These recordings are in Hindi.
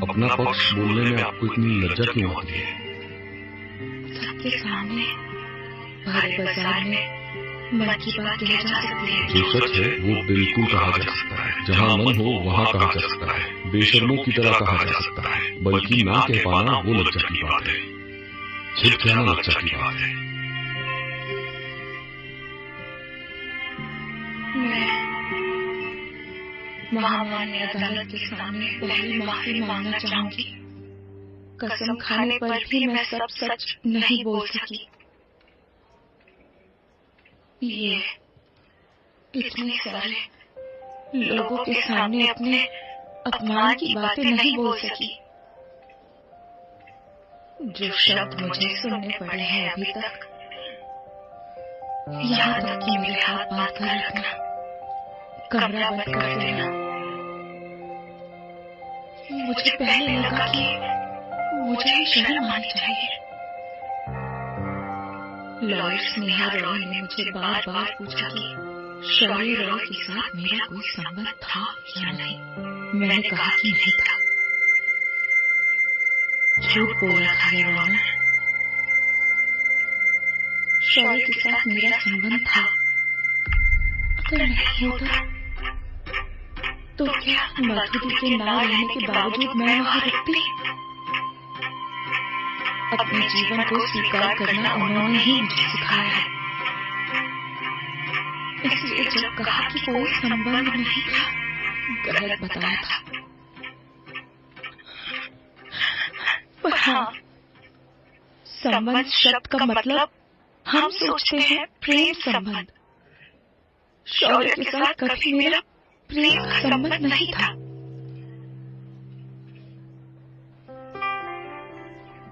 अपना पक्ष बोलने में आपको इतनी लज्जा क्यों आती है? सबके सामने भरे बाजार में मन की बात कही जा सकती है। जो सच है वो बिल्कुल कहा जा सकता है, जहाँ मन हो वहाँ कहा जा सकता है, बेशर्मों की तरह कहा जा सकता है, बल्कि ना कह पाना वो लज्जा की बात है। छिप जाना लज्जा की बात है। मैं महामान्य अदालत के सामने पहले माफी मांगना चाहूंगी। कसम खाने पर भी मैं सब सच नहीं बोल सकी। ये इतने सारे लोगों के सामने अपने अपमान की बातें नहीं बोल सकी। जो शब्द मुझे सुनने पड़े हैं अभी तक, यहाँ तक कि मेरे हाथ बांध कर रखना, कमरा बंद कर देना, मुझे पहले लगा कि मुझे शर्म आनी चाहिए। लॉयर स्नेहा रॉय ने मुझे बार बार पूछा कि शौर्य रॉय के साथ मेरा कोई संबंध था या नहीं। मैंने कहा कि नहीं था। झूठ बोला था योर ऑनर। शौर्य के साथ मेरा संबंध था। अगर नहीं होता तो क्या मधुरी के ना रहने के बावजूद मैं वहां रुकती? अपने जीवन को स्वीकार करना उन्होंने ही मुझे सिखाया है। इसलिए जब कहा कि कोई संबंध नहीं था, गलत बताया था। पर हाँ, संबंध शब्द का मतलब हम सोचते हैं प्रेम संबंध। शौर्य के साथ कभी मेरा प्रेम का संबंध नहीं था।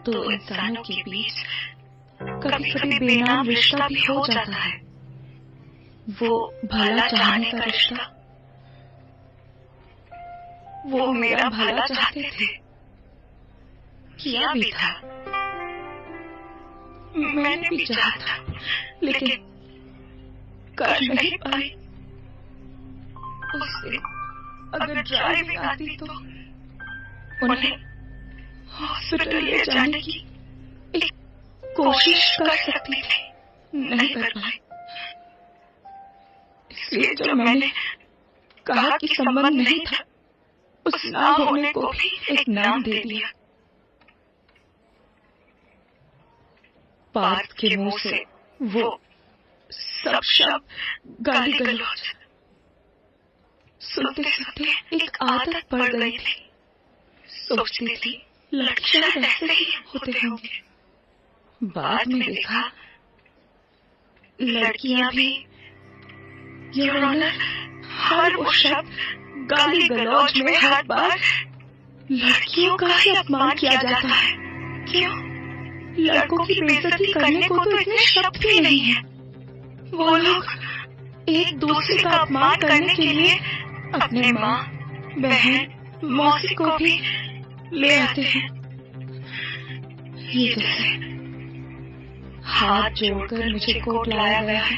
दो इंसानों के बीच कभी कभी बेनाम रिश्ता भी हो जाता है। वो भला चाहने का रिश्ता। वो मेरा भला चाहते थे, किया भी था, मैंने भी चाहा था, लेकिन कर नहीं पाई। उससे अगर ड्राइविंग आती तो उन्हें हॉस्पिटल ले जाने की एक कोशिश कर सकती थी, नहीं कर पाई। इसलिए जब मैंने कहा कि संबंध नहीं था, उस ना होने को भी एक नाम दे दिया। पार्थ के मुंह से वो सब शब्द गाली गलौज सुनते सुनते एक आदत पड़ गई थी। सोचती थी लड़कियां वैसे ही होते होंगे। बाद में देखा लड़कियां भी, योर ऑनर, हर वो शब्द गाली गलौज में हर बार लड़कियों का ही अपमान किया जाता है। क्यों? लड़कों की बेइज्जती करने को तो इतने शब्द भी नहीं है। वो लोग एक दूसरे का अपमान करने के लिए अपने माँ, बहन, मौसी को भी ले आते हैं। ये जैसे हाथ जोड़कर मुझे कोर्ट लाया गया है।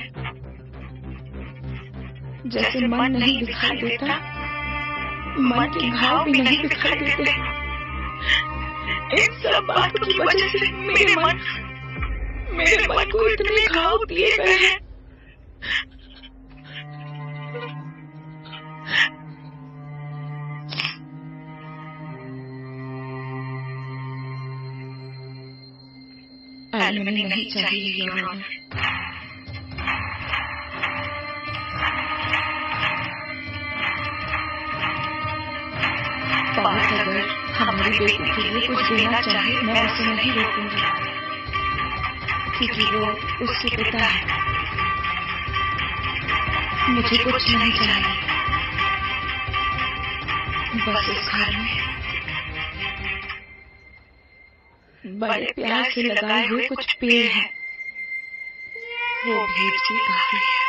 जैसे मन नहीं दिखाई देता, मन के घाव भी नहीं दिखाई देते। इन सब बातों की वजह से मेरे मन को इतने घाव दिए गए हैं। एलिमनी नहीं चाहिए योर ऑनर। पार्थ अगर हमारी बेटी के लिए कुछ देना चाहे, मैं उसे नहीं रोकूंगी, क्योंकि वो उसके पिता है। मुझे कुछ नहीं चाहिए, बस इस घर में बड़े प्यार से लगाए हुए कुछ पेड़ हैं, वो भेज भी काफी है।